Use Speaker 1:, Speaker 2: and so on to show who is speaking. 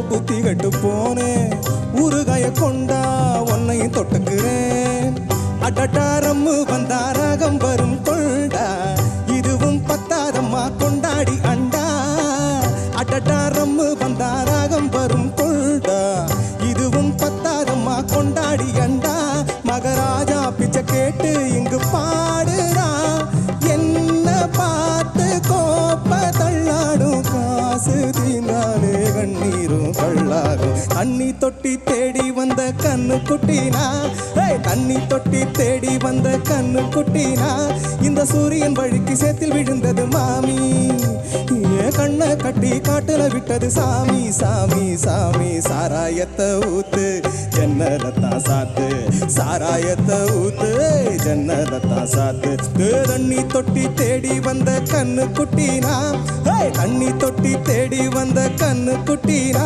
Speaker 1: புத்தி கட்டு போனேன் ஊறுகாய கொண்டா உன்னையும் தொட்டுக்கிறேன். அடட்டாரம்மு வந்தா ராகம் வரும் கொண்டா இதுவும் பத்தாதம்மா கொண்டாடி அண்டா. அடட்டாரம்மு வந்தா ராகம் வரும் கொண்டா இதுவும் பத்தாதம்மா கொண்டாடி அண்டா. மகராஜா பிச்சை கேட்டு இங்கு பாடுறா என்ன பார்த்து கோப்ப தள்ளாடும் காசு தீனாலே கண்ணீரும் கள்ளாகும். தண்ணி தொட்டி தேடி வந்த கண்ணு குட்டினா தண்ணி தொட்டி தேடி வந்த கண்ணு குட்டினா இந்த சூரியன் வழிக்கு சேத்தில் விழுந்தது மாமி. கண்ணை கட்டி காட்டுல விட்டது சாமி சாமி சாமி. சாராயத்தை ஊத்து ஜன்னலத்தான் சாத்து சாராயத்தை ஊத்து ஜன்னலத்தான் சாத்து. தண்ணி தொட்டி தேடி வந்த கண்ணு குட்டினா தண்ணி தொட்டி தேடி வந்த கண்ணு குட்டினா.